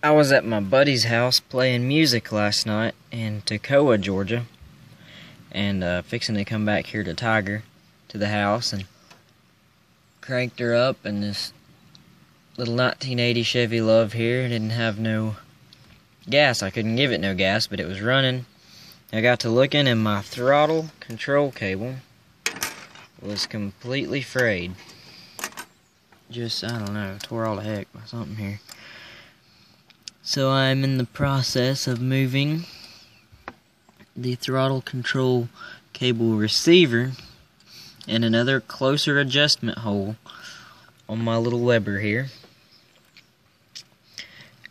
I was at my buddy's house playing music last night in Toccoa, Georgia, and fixing to come back here to Tiger, to the house, and cranked her up, and this little 1980 Chevy Love here didn't have no gas. I couldn't give it no gas, but it was running. I got to looking, and my throttle control cable was completely frayed. Just, I don't know, tore all the heck by something here. So I'm in the process of moving the throttle control cable receiver and another closer adjustment hole on my little Weber here,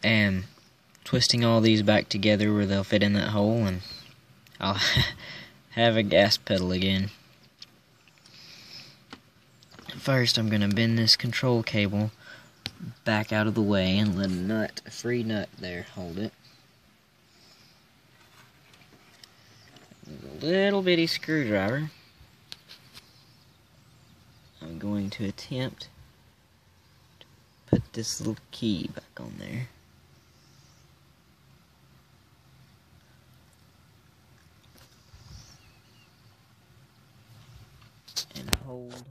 and twisting all these back together where they'll fit in that hole, and I'll have a gas pedal again. First, I'm going to bend this control cable back out of the way and let a free nut there hold it. With a little bitty screwdriver, I'm going to attempt to put this little key back on there. And hold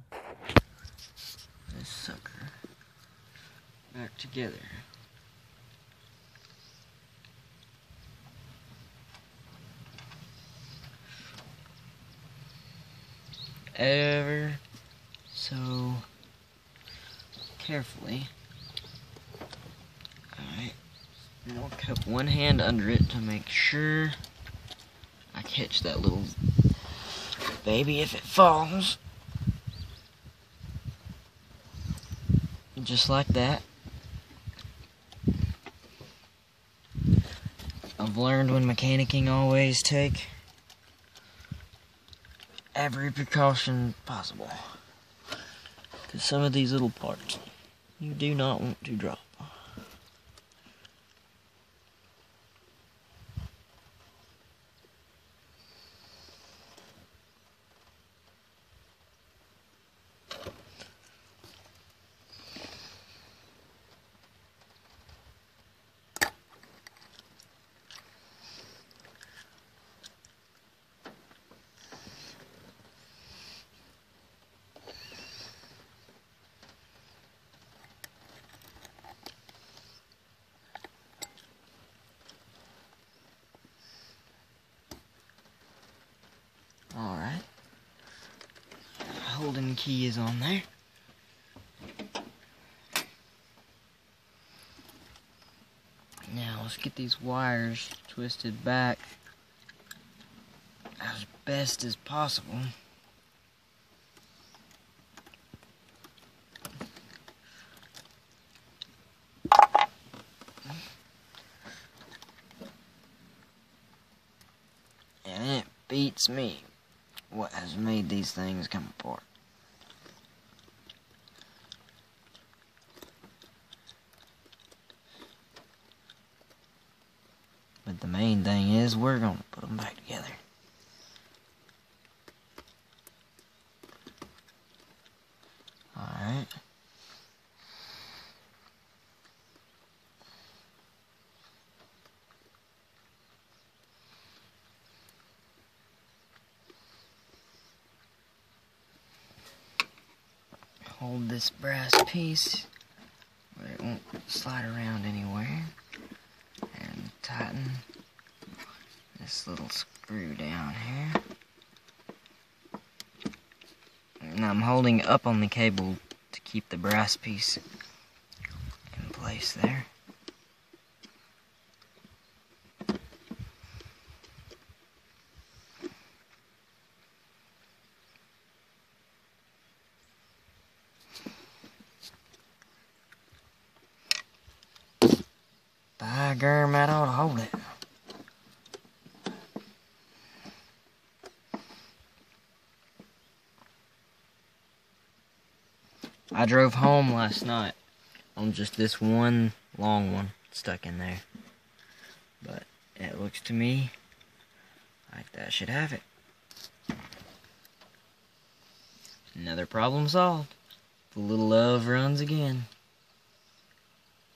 this sucker back together. Ever so carefully. Alright, and I'll cup one hand under it to make sure I catch that little baby if it falls. Just like that. I've learned when mechanicking, always take every precaution possible, because some of these little parts you do not want to drop. Alright, holding key is on there. Now let's get these wires twisted back as best as possible. And it beats me what has made these things come apart. But the main thing is we're going to put them back together. Alright. Hold this brass piece where it won't slide around anywhere, and tighten this little screw down here. And I'm holding up on the cable to keep the brass piece in place there. By gum, that ought to hold it. I drove home last night on just this one long one stuck in there. But it looks to me like that should have it. Another problem solved. The little love runs again.